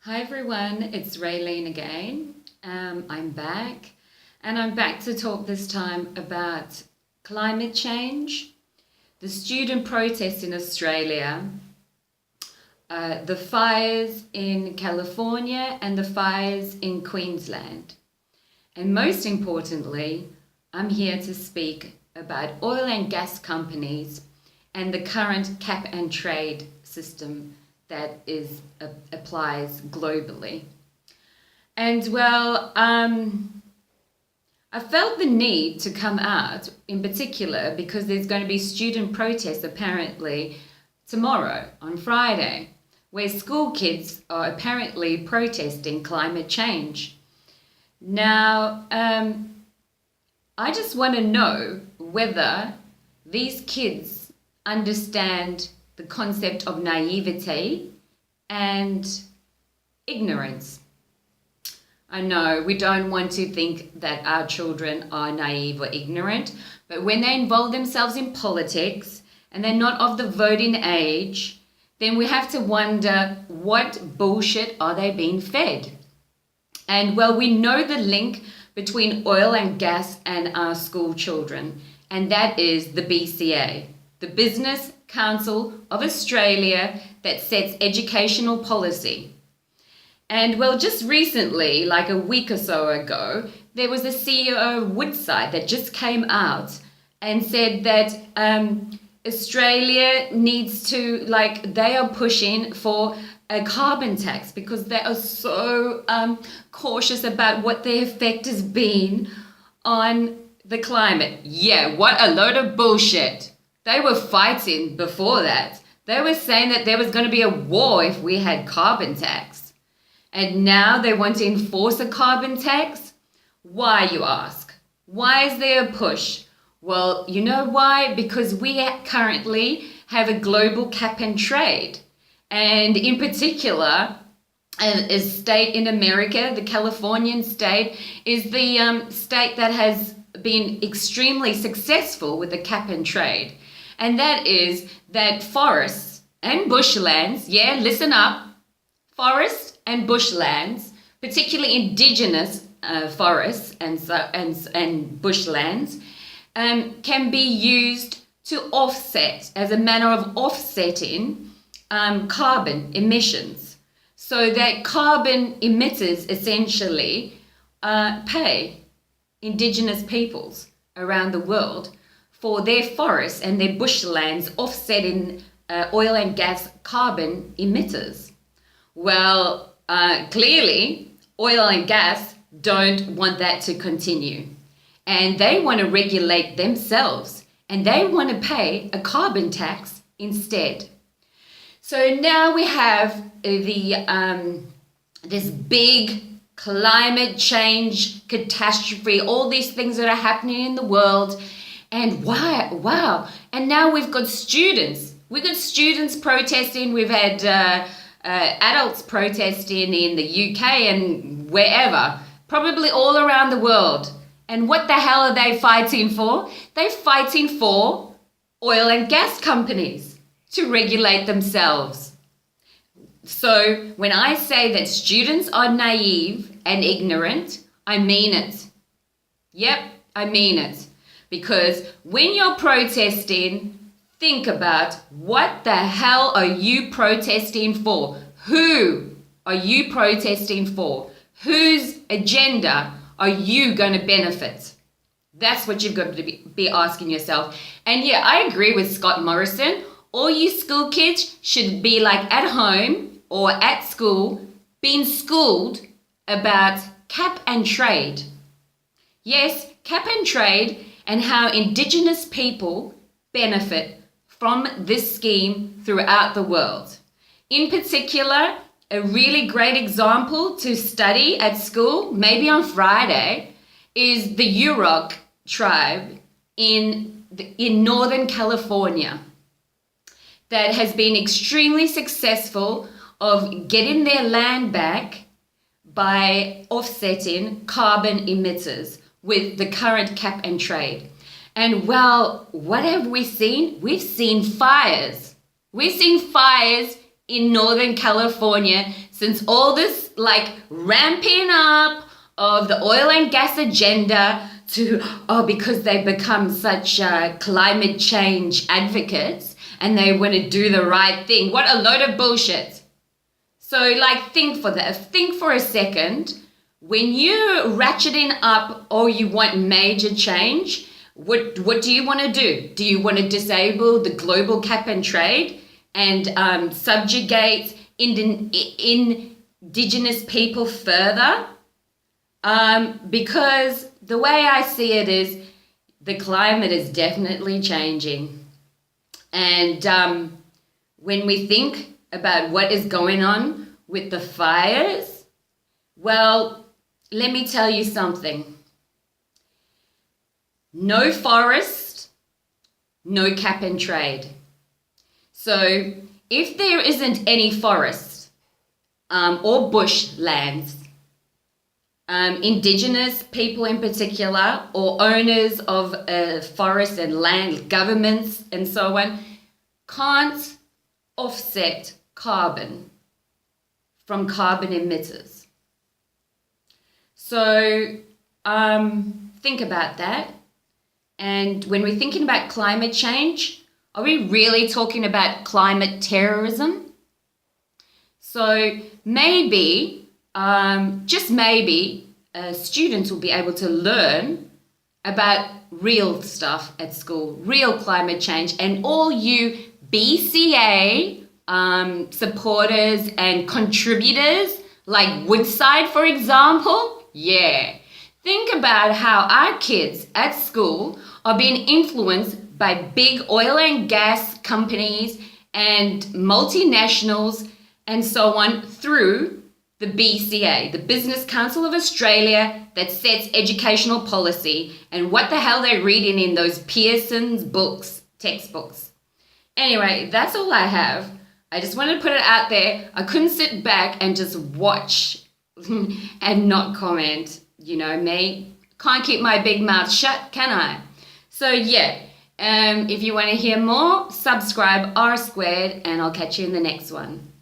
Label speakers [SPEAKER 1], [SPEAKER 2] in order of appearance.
[SPEAKER 1] Hi everyone, it's Raylene again. I'm back and I'm back to talk this time about climate change, the student protests in Australia, the fires in California and the fires in Queensland. And most importantly, I'm here to speak about oil and gas companies and the current cap and trade system that applies globally. And I felt the need to come out in particular because there's going to be student protests apparently tomorrow on Friday, where school kids are apparently protesting climate change. Now, I just want to know whether these kids understand the concept of naivety and ignorance. I know we don't want to think that our children are naive or ignorant, but when they involve themselves in politics and they're not of the voting age, then we have to wonder what bullshit are they being fed? And we know the link between oil and gas and our school children, and that is the BCA, the Business Council of Australia, that sets educational policy. And just recently, like a week or so ago, there was a CEO of Woodside that just came out and said that Australia needs to, they are pushing for a carbon tax because they are so cautious about what the effect has been on the climate. Yeah, what a load of bullshit. They were fighting before that. They were saying that there was going to be a war if we had carbon tax. And now they want to enforce a carbon tax? Why, you ask? Why is there a push? Well, you know why? Because we currently have a global cap and trade. And in particular, a state in America, the Californian state, is the state that has been extremely successful with the cap and trade. And that is that forests and bushlands, yeah, listen up, forests and bushlands, particularly indigenous forests and bushlands, can be used to offset, as a manner of offsetting carbon emissions, so that carbon emitters essentially pay indigenous peoples around the world for their forests and their bushlands offsetting oil and gas carbon emitters. Well, clearly, oil and gas don't want that to continue. And they want to regulate themselves, and they want to pay a carbon tax instead. So now we have this big climate change catastrophe, all these things that are happening in the world. And wow. And now we've got students. We've got students protesting. We've had adults protesting in the UK and wherever, probably all around the world. And what the hell are they fighting for? They're fighting for oil and gas companies to regulate themselves. So when I say that students are naive and ignorant, I mean it. Yep, I mean it. Because when you're protesting, think about what the hell are you protesting for? Who are you protesting for? Whose agenda are you going to benefit? That's what you've got to be asking yourself. And yeah, I agree with Scott Morrison. All you school kids should be at home or at school being schooled about cap and trade. Yes, cap and trade, and how indigenous people benefit from this scheme throughout the world. In particular, a really great example to study at school, maybe on Friday, is the Yurok tribe in Northern California that has been extremely successful of getting their land back by offsetting carbon emitters with the current cap and trade. And what have we seen? We've seen fires. We've seen fires in Northern California since all this like ramping up of the oil and gas agenda because they've become such climate change advocates and they want to do the right thing. What a load of bullshit. So like think for a second. When you're ratcheting up or you want major change, what do you want to do? Do you want to disable the global cap and trade and subjugate indigenous people further? Because the way I see it is the climate is definitely changing. And when we think about what is going on with the fires, well, let me tell you something. No forest, no cap and trade. So if there isn't any forest or bushlands, indigenous people in particular, or owners of forest and land, governments and so on, can't offset carbon from carbon emitters. So think about that. And when we're thinking about climate change, are we really talking about climate terrorism? So maybe, just maybe, students will be able to learn about real stuff at school, real climate change, and all you BCA supporters and contributors, like Woodside, for example, yeah. Think about how our kids at school are being influenced by big oil and gas companies and multinationals and so on through the BCA, the Business Council of Australia, that sets educational policy, and what the hell they're reading in those Pearson's books, textbooks. Anyway, that's all I have. I just wanted to put it out there. I couldn't sit back and just watch and not comment. You know me, can't keep my big mouth shut, can I? So yeah, if you want to hear more, subscribe R squared, and I'll catch you in the next one.